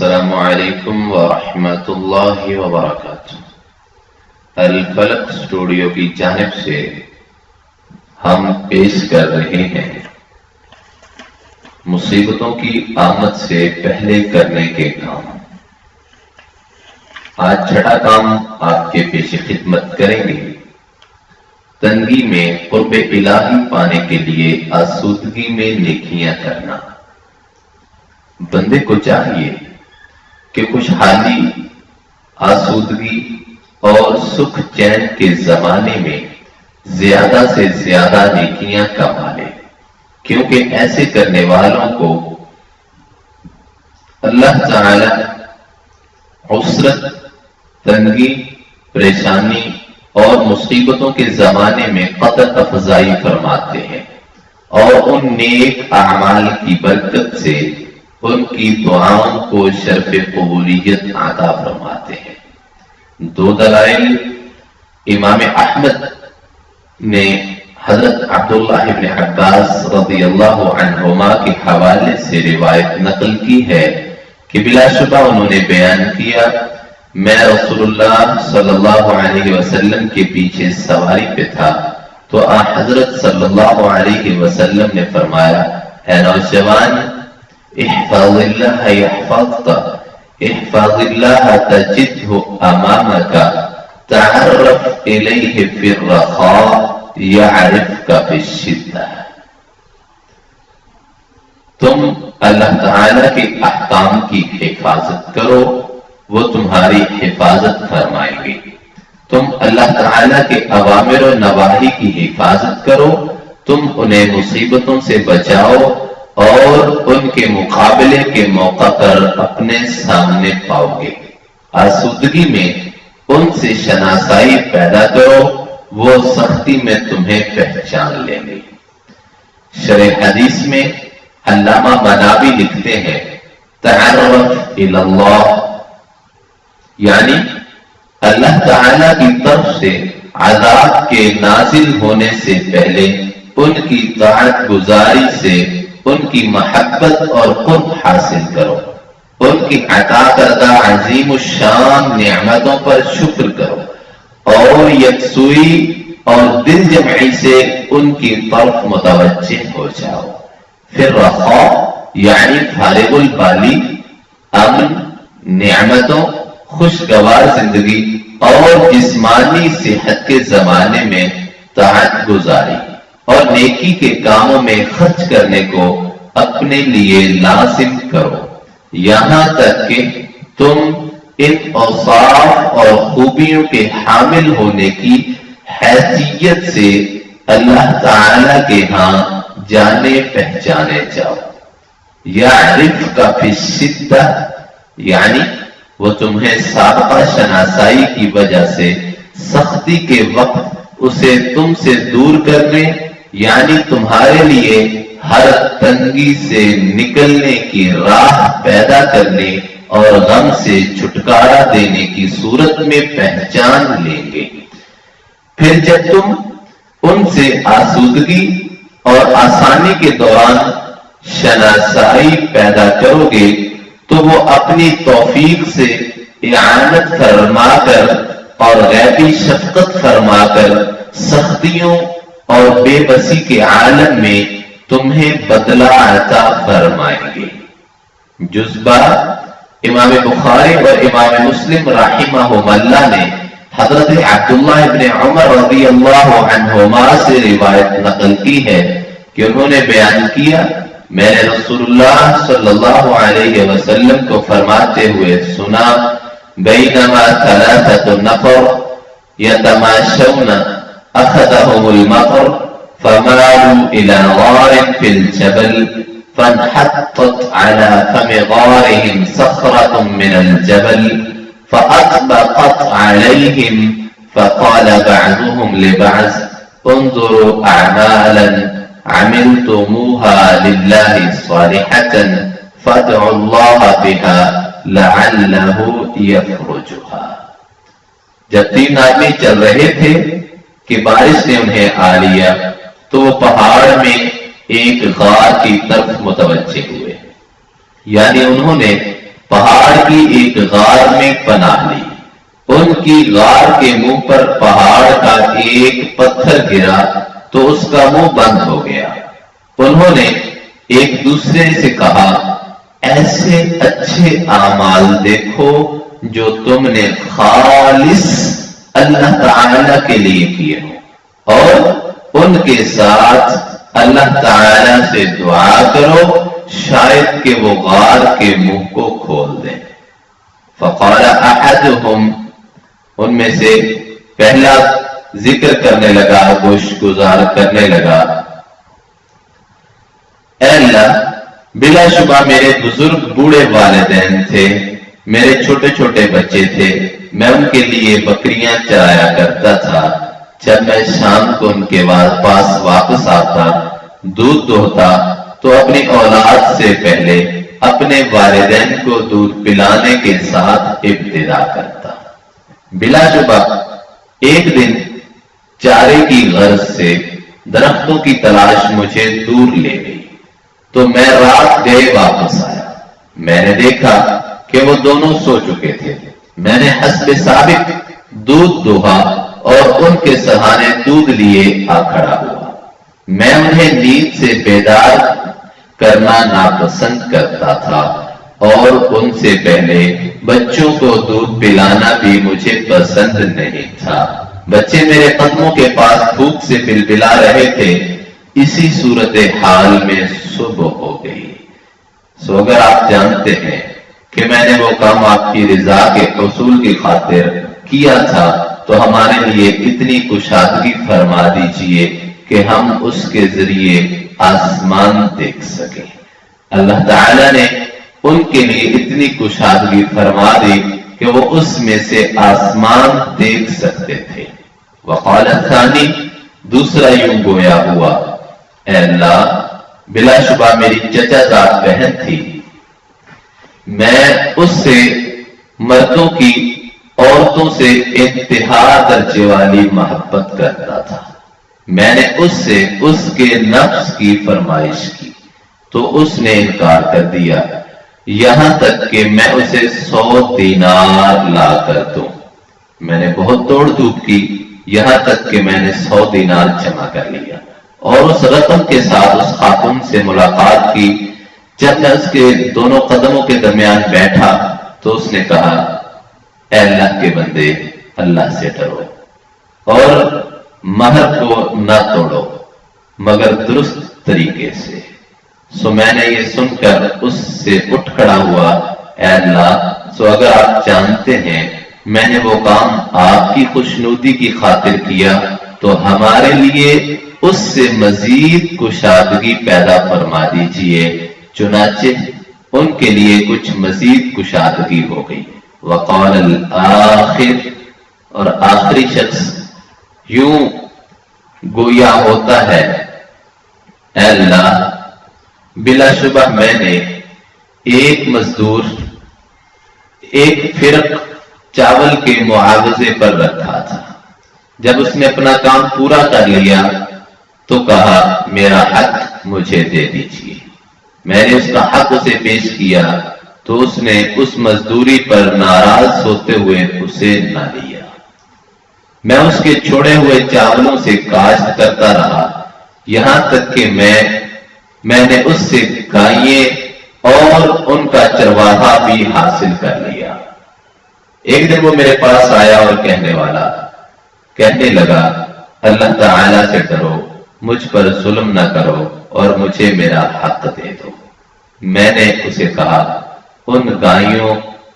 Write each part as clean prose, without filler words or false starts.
السلام علیکم ورحمۃ اللہ وبرکاتہ۔ الفلق اسٹوڈیو کی جانب سے ہم پیش کر رہے ہیں مصیبتوں کی آمد سے پہلے کرنے کے کام۔ آج چھٹا کام آپ کے پیش خدمت کریں گے۔ تنگی میں قرب الہی پانے کے لیے آسودگی میں نیکیاں کرنا۔ بندے کو چاہیے کہ خوشحالی، آسودگی اور سکھ چین کے زمانے میں زیادہ سے زیادہ نیکیاں کما لے، کیونکہ ایسے کرنے والوں کو اللہ تعالی عسرت، تنگی، پریشانی اور مصیبتوں کے زمانے میں قدر افزائی فرماتے ہیں، اور ان نیک اعمال کی برکت سے ان کی دعاؤں کو شرف قبولیت عطا فرماتے ہیں۔ دو دلائل امام احمد نے حضرت عبداللہ ابن عباس رضی اللہ عنہما کے حوالے سے روایت نقل کی ہے کہ بلا شبہ انہوں نے بیان کیا، میں رسول اللہ صلی اللہ علیہ وسلم کے پیچھے سواری پہ تھا تو حضرت صلی اللہ علیہ وسلم نے فرمایا، اے نوجوان، احفظ اللہ یحفظک، احفظ اللہ تجدہ امامک، تعرف الیہ فی الرخاء یعرفک فی الشدہ۔ تم اللہ تعالی کے احکام کی حفاظت کرو، وہ تمہاری حفاظت فرمائیں گے۔ تم اللہ تعالی کے اوامر و نواہی کی حفاظت کرو، تم انہیں مصیبتوں سے بچاؤ اور ان کے مقابلے کے موقع پر اپنے سامنے پاؤ گے۔ آسودگی میں ان سے شناسائی پیدا کرو، وہ سختی میں تمہیں پہچان لیں گے۔ شرح حدیث میں علامہ مناوی لکھتے ہیں، تعرف الی اللہ، یعنی اللہ تعالی کی طرف سے عذاب کے نازل ہونے سے پہلے ان کی طاعت گزاری سے ان کی محبت اور قرب حاصل کرو، ان کی عطا کردہ عظیم الشان نعمتوں پر شکر کرو، اور یکسوئی اور دل جمعی سے ان کی طرف متوجہ ہو جاؤ۔ پھر رخاء یعنی فارغ البالی، امن، نعمتوں، خوشگوار زندگی اور جسمانی صحت کے زمانے میں طاعت گزاری اور نیکی کے کاموں میں خرچ کرنے کو اپنے لیے لازم کرو، یہاں تک کہ تم ان اوصاف اور خوبیوں کے حامل ہونے کی حیثیت سے اللہ تعالی کے ہاں جانے پہچانے جاؤ۔ یعرفک فی الشدہ، یعنی وہ تمہیں سابقہ شناسائی کی وجہ سے سختی کے وقت اسے تم سے دور کرنے، یعنی تمہارے لیے ہر تنگی سے نکلنے کی راہ پیدا کرنے اور غم سے چھٹکارا دینے کی صورت میں پہچان لیں گے۔ پھر جب تم ان سے آسودگی اور آسانی کے دوران شناسائی پیدا کرو گے تو وہ اپنی توفیق سے اعانت فرما کر اور غیبی شفقت فرما کر سختیوں اور بے بسی کے عالم میں تمہیں بدلہ عطا فرمائیں گے۔ جزبہ امام بخاری اور امام مسلم رحمہم اللہ نے حضرت عبداللہ ابن عمر رضی اللہ عنہما سے روایت نقل کی ہے کہ انہوں نے بیان کیا، میں نے رسول اللہ صلی اللہ علیہ وسلم کو فرماتے ہوئے سنا، بینما ثلاثۃ نفر یتماشون اخذهم المطر فمالوا الى غار في الجبل فانحطت على فم غارهم صخرة من الجبل فأطبقت عليهم فقال بعضهم لبعض انظروا أعمالا عملتموها لله صالحة فادعوا الله بها لعله يفرجها۔ جب تین آدمی چل رہے تھے کہ بارش نے انہیں آ لیا تو وہ پہاڑ میں ایک غار کی طرف متوجہ ہوئے، یعنی انہوں نے پہاڑ کی ایک غار میں پناہ لی۔ ان کی غار کے منہ پر پہاڑ کا ایک پتھر گرا تو اس کا منہ بند ہو گیا۔ انہوں نے ایک دوسرے سے کہا، ایسے اچھے اعمال دیکھو جو تم نے خالص اللہ تعالی کے لیے کیے ہو، اور ان کے ساتھ اللہ تعالی سے دعا کرو شاید کہ وہ غار کے منہ کو کھول دیں۔ فقال احدهم، ان میں سے پہلا ذکر کرنے لگا، گوشگزار کرنے لگا، اے اللہ، بلا شبہ میرے بزرگ بوڑھے والدین تھے، میرے چھوٹے چھوٹے بچے تھے، میں ان کے لیے بکریاں چرایا کرتا تھا۔ جب میں شام کو ان کے پاس واپس آتا، دودھ دوہتا تو اپنی اولاد سے پہلے اپنے والدین کو دودھ پلانے کے ساتھ ابتدا کرتا۔ بلا شبہ ایک دن چارے کی غرض سے درختوں کی تلاش مجھے دور لے گئی، تو میں رات گئے واپس آیا۔ میں نے دیکھا کہ وہ دونوں سو چکے تھے۔ میں نے حسب سابق دودھ دوہا اور ان کے سہانے دودھ لیے آ کھڑا ہوا۔ میں انہیں نیند سے بیدار کرنا ناپسند کرتا تھا، اور ان سے پہلے بچوں کو دودھ پلانا بھی مجھے پسند نہیں تھا۔ بچے میرے قدموں کے پاس بھوک سے بلبلا رہے تھے۔ اسی صورتحال میں صبح ہو گئی۔ سو اگر آپ جانتے ہیں کہ میں نے وہ کام آپ کی رضا کے حصول کی خاطر کیا تھا تو ہمارے لیے اتنی کشادگی فرما دیجئے کہ ہم اس کے ذریعے آسمان دیکھ سکیں۔ اللہ تعالی نے ان کے لیے اتنی کشادگی فرما دی کہ وہ اس میں سے آسمان دیکھ سکتے تھے۔ وقال الثانی، دوسرا یوں گویا ہوا، اے اللہ، بلا شبہ میری چچا زاد بہن تھی، میں اس سے مردوں کی عورتوں سے انتہا درجے والی محبت کرتا تھا۔ میں نے اس سے اس کے نفس کی فرمائش کی تو اس نے انکار کر دیا، یہاں تک کہ میں اسے 100 دینار لا کر دوں۔ میں نے بہت دوڑ دھوپ کی، یہاں تک کہ میں نے 100 دینار جمع کر لیا اور اس رقم کے ساتھ اس خاتون سے ملاقات کی۔ جب میں اس کے دونوں قدموں کے درمیان بیٹھا تو اس نے کہا، اے اللہ کے بندے، اللہ سے ڈرو اور مہر کو نہ توڑو مگر درست طریقے سے۔ سو میں نے یہ سن کر اس سے اٹھ کھڑا ہوا، اے اللہ، سو اگر آپ جانتے ہیں میں نے وہ کام آپ کی خوشنودی کی خاطر کیا تو ہمارے لیے اس سے مزید کشادگی پیدا فرما دیجئے۔ چنانچہ ان کے لیے کچھ مزید کشادگی ہو گئی۔ وقال الآخر، اور آخری شخص یوں گویا ہوتا ہے، اے اللہ، بلا شبہ میں نے ایک مزدور ایک فرق چاول کے معاوضے پر رکھا تھا۔ جب اس نے اپنا کام پورا کر لیا تو کہا، میرا حق مجھے دے دیجیے۔ میں نے اس کا حق اسے پیش کیا تو اس نے اس مزدوری پر ناراض ہوتے ہوئے اسے نہ لیا۔ میں اس کے چھوڑے ہوئے چاولوں سے کاشت کرتا رہا، یہاں تک کہ میں نے اس سے گائیں اور ان کا چرواہا بھی حاصل کر لیا۔ ایک دن وہ میرے پاس آیا اور کہنے لگا، اللہ تعالی سے ڈرو، مجھ پر ظلم نہ کرو اور مجھے میرا حق دے دو۔ میں نے اسے کہا، ان گائیوں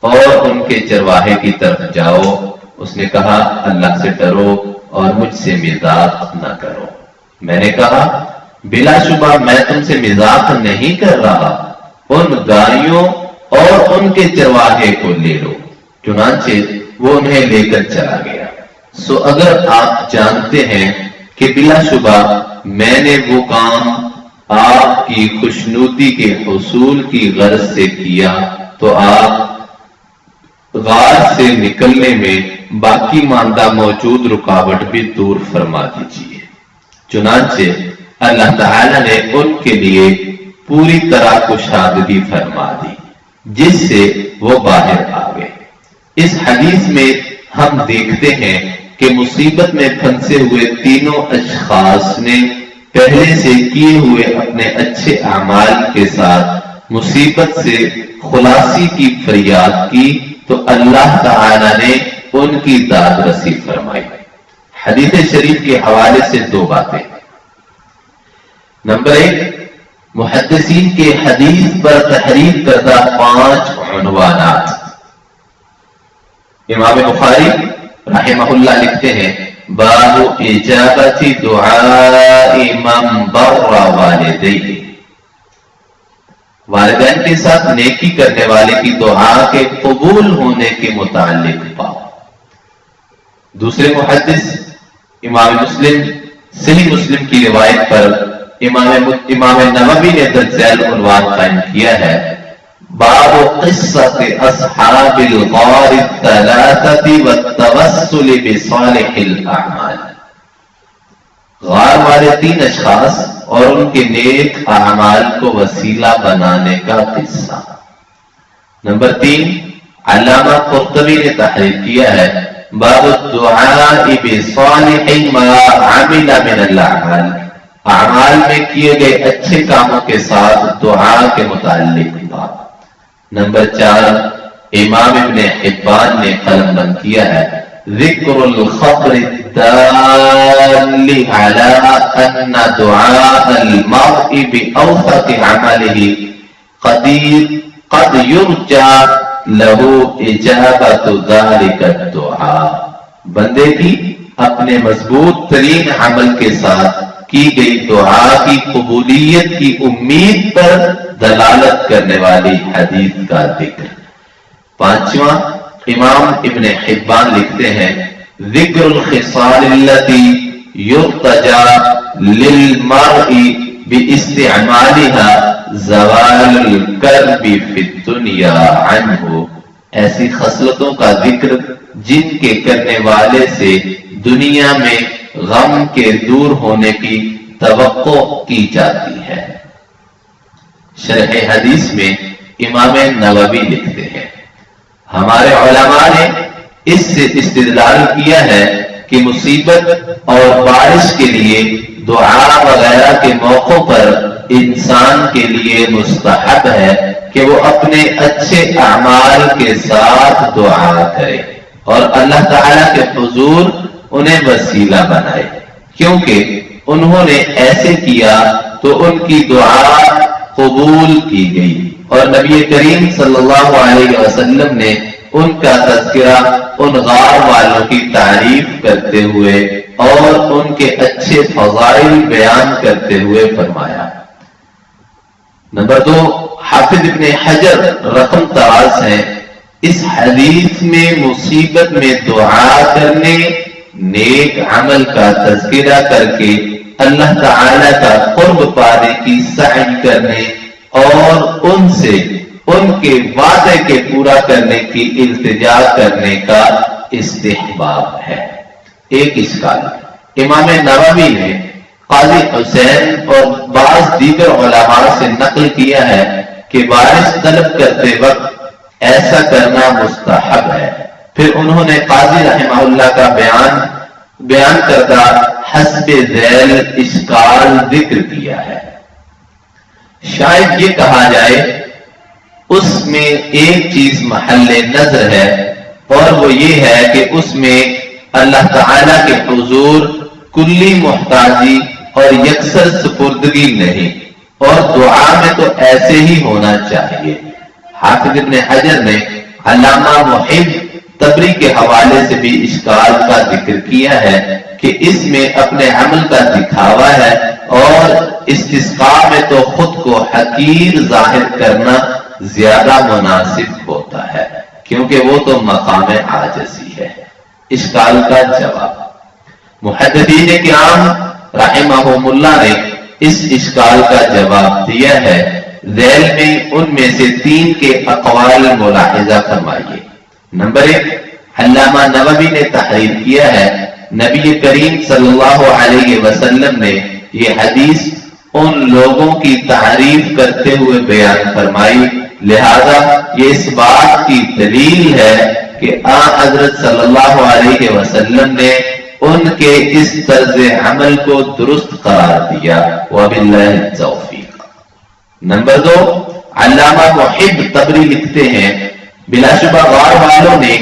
اور ان کے چرواہے کی طرف جاؤ۔ اس نے کہا، اللہ سے ڈرو اور مجھ سے مزاح نہ کرو۔ میں نے کہا، بلا شبہ میں تم سے مزاح نہیں کر رہا، ان گائیوں اور ان کے چرواہے کو لے لو۔ چنانچہ وہ انہیں لے کر چلا گیا۔ سو اگر آپ جانتے ہیں کہ بلا شبہ میں نے وہ کام آپ کی خوشنودی کے حصول کی غرض سے کیا تو آپ غار سے نکلنے میں باقی ماندہ موجود رکاوٹ بھی دور فرما دیجیے۔ چنانچہ اللہ تعالی نے ان کے لیے پوری طرح کشادگی فرما دی۔ جس سے وہ باہر آ گئے۔ اس حدیث میں ہم دیکھتے ہیں کہ مصیبت میں پھنسے ہوئے تینوں اشخاص نے پہلے سے کیے ہوئے اپنے اچھے اعمال کے ساتھ مصیبت سے خلاصی کی فریاد کی تو اللہ تعالی نے ان کی داد رسی فرمائی۔ حدیث شریف کے حوالے سے دو باتیں۔ نمبر 1، محدثین کے حدیث پر تحریر کردہ 5 عنوانات۔ امام بخاری رحمہ اللہ لکھتے ہیں باب اجابت دعاء من بر والدیہ، والدین کے ساتھ نیکی کرنے والے کی دعا کے قبول ہونے کے متعلق باب۔ دوسرے محدث امام مسلم صحیح مسلم کی روایت پر امام نووی نے درج ذیل عنوان قائم کیا ہے باب قصۃ اصحاب الغار الثلاثۃ والتوسل بصالح الاعمال۔ غار والے 3 اشخاص اور ان کے نیک اعمال کو وسیلہ بنانے کا قصہ۔ نمبر 3، علامہ قرطبی نے تحریر کیا ہے باب الدعاء بصالح ما عمل من الاعمال، اعمال میں کیے گئے اچھے کاموں کے ساتھ دعا کے متعلق باب۔ نمبر 4، امام ابن حبان نے قلم بند کیا ہے ذکر الخبر الدال على ان دعاء المرء باوسط عمله قد يرجى له اجابت ذلك الدعاء، بندے کی اپنے مضبوط ترین عمل کے ساتھ کی گئی دعا کی قبولیت کی امید پر دلالت کرنے والی حدیث کا ذکر۔ 5واں، امام ابن حبان لکھتے ہیں ذکر الخصال التي يرتجى للمرء باستعمالها زوال الكرب في الدنيا عنه، ایسی خصلتوں کا ذکر جن کے کرنے والے سے دنیا میں غم کے دور ہونے کی توقع کی جاتی ہے۔ شرح حدیث میں امام نووی لکھتے ہیں ہمارے علماء نے اس سے استدلال کیا ہے کہ مصیبت اور بارش کے لیے دعا وغیرہ کے موقعوں پر انسان کے لیے مستحب ہے کہ وہ اپنے اچھے اعمال کے ساتھ دعا کرے اور اللہ تعالی کے حضور انہیں وسیلہ بنائے، کیونکہ انہوں نے ایسے کیا تو ان کی دعا قبول کی گئی، اور نبی کریم صلی اللہ علیہ وسلم نے ان کا تذکرہ ان غار والوں کی تعریف کرتے ہوئے اور ان کے اچھے فضائل بیان کرتے ہوئے فرمایا۔ نمبر 2، حافظ ابن حجر رقم تراز ہیں اس حدیث میں مصیبت میں دعا کرنے، نیک عمل کا تذکرہ کر کے اللہ تعالی کا قرب پانے کی سعی کرنے اور ان سے ان کے وعدے کے پورا کرنے کی التجا کرنے کا استحباب ہے۔ ایک اشکال، امام نووی نے قاضی حسین اور بعض دیگر علماء سے نقل کیا ہے کہ بارش طلب کرتے وقت ایسا کرنا مستحب ہے، پھر انہوں نے قاضی رحمہ اللہ کا بیان کردہ حسب ذیل اشکال ذکر کیا ہے۔ شاید یہ کہا جائے اس میں ایک چیز محل نظر ہے، اور وہ یہ ہے کہ اس میں اللہ تعالی کے حضور کلی محتاجی اور یکسر سپردگی نہیں، اور دعا میں تو ایسے ہی ہونا چاہیے۔ حافظ ابن حجر نے علامہ محب تبری کے حوالے سے بھی اشکال کا ذکر کیا ہے کہ اس میں اپنے عمل کا دکھاوا ہے، اور استسقاء میں تو خود کو حقیر ظاہر کرنا زیادہ مناسب ہوتا ہے، کیونکہ وہ تو مقام عاجزی ہے۔ اشکال کا جواب، محدثین کرام رحمہم اللہ نے اس اشکال کا جواب دیا ہے۔ ذیل میں ان میں سے 3 کے اقوال ملاحظہ فرمائیے۔ نمبر 1، علامہ نووی نے تحریر کیا ہے نبی کریم صلی اللہ علیہ وسلم نے یہ حدیث ان لوگوں کی تعریف کرتے ہوئے بیان فرمائی لہذا یہ اس بات کی دلیل ہے کہ حضرت صلی اللہ علیہ وسلم نے ان کے اس طرز عمل کو درست قرار دیا. وباللہ التوفیق. نمبر 2، علامہ محب طبری لکھتے ہیں بلا شبہ غار والوں نے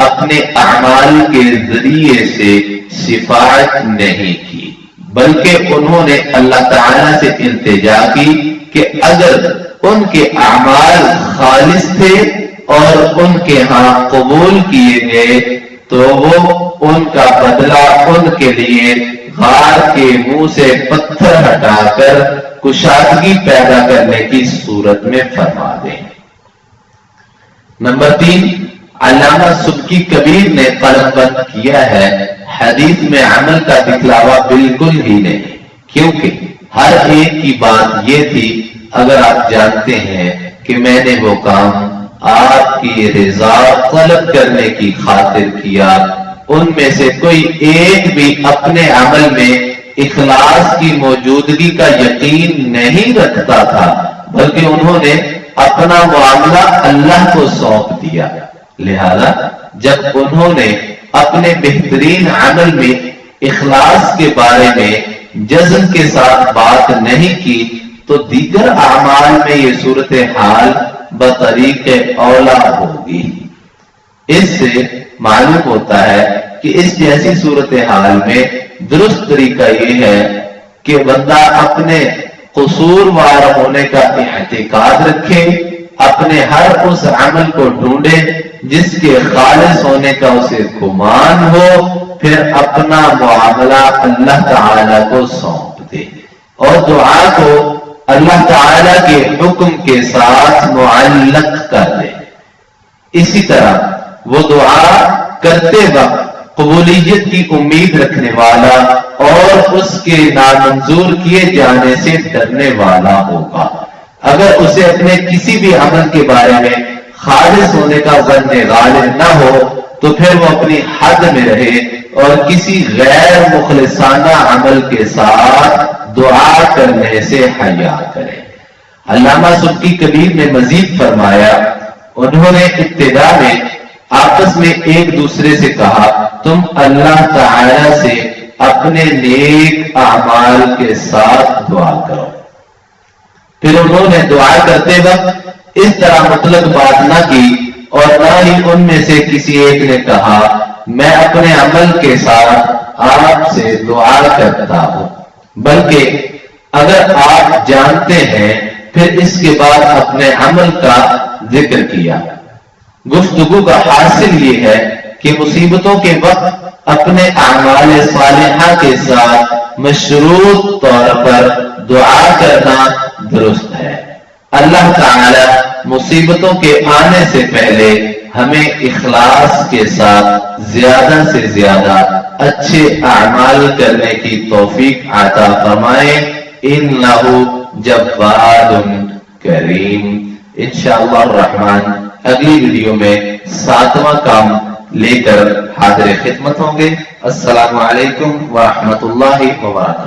اپنے اعمال کے ذریعے سے شفاعت نہیں کی، بلکہ انہوں نے اللہ تعالیٰ سے التجا کی کہ اگر ان کے اعمال خالص تھے اور ان کے ہاں قبول کیے گئے تو وہ ان کا بدلہ ان کے لیے غار کے منہ سے پتھر ہٹا کر کشادگی پیدا کرنے کی صورت میں فرما دیں. نمبر 3، علامہ سبکی کبیر نے قلم بند کیا ہے حدیث میں عمل کا دکھلاوا بالکل ہی نہیں، کیونکہ ہر ایک کی بات یہ تھی اگر آپ جانتے ہیں کہ میں نے وہ کام آپ کی رضا طلب کرنے کی خاطر کیا، ان میں سے کوئی ایک بھی اپنے عمل میں اخلاص کی موجودگی کا یقین نہیں رکھتا تھا، بلکہ انہوں نے اپنا معاملہ اللہ کو سونپ دیا. لہذا جب انہوں نے اپنے بہترین عمل میں اخلاص کے بارے میں جزم کے ساتھ بات نہیں کی تو دیگر اعمال میں یہ صورتحال بطریق اولا ہوگی. اس سے معلوم ہوتا ہے کہ اس جیسی صورتحال میں درست طریقہ یہ ہے کہ بندہ اپنے قصوروار ہونے کا اعتقاد رکھے، اپنے ہر اس عمل کو ڈھونڈے جس کے خالص ہونے کا اسے گمان ہو، پھر اپنا معاملہ اللہ تعالی کو سونپ دے اور دعا کو اللہ تعالی کے حکم کے ساتھ معلق کر دے. اسی طرح وہ دعا کرتے وقت قبولیت کی امید رکھنے والا اور اس کے نامنظور کیے جانے سے ڈرنے والا ہوگا. اگر اسے اپنے کسی بھی عمل کے بارے میں خالص ہونے کا ظن غالب نہ ہو تو پھر وہ اپنی حد میں رہے اور کسی غیر مخلصانہ عمل کے ساتھ دعا کرنے سے حیا کرے. علامہ سبکی کبیر نے مزید فرمایا، انہوں نے ابتدا میں آپس میں ایک دوسرے سے کہا تم اللہ تعالی سے اپنے نیک اعمال کے ساتھ دعا کرو. پھر انہوں نے دعا کرتے وقت اس طرح مطلق بات نہ کی اور نہ ہی ان میں سے کسی ایک نے کہا میں اپنے عمل کے ساتھ آپ سے دعا کرتا ہوں، بلکہ اگر آپ جانتے ہیں پھر اس کے بعد اپنے عمل کا ذکر کیا. گفتگو کا حاصل یہ ہے کہ مصیبتوں کے وقت اپنے اعمال صالحہ کے ساتھ مشروط طور پر دعا کرنا درست ہے. اللہ تعالی مصیبتوں کے آنے سے پہلے ہمیں اخلاص کے ساتھ زیادہ سے زیادہ اچھے اعمال کرنے کی توفیق عطا فرمائے. انہ جواد کریم. انشاءاللہ الرحمن اگلی ویڈیو میں 7واں کام لے کر حاضر خدمت ہوں گے. السلام علیکم ورحمۃ اللہ وبرکاتہ.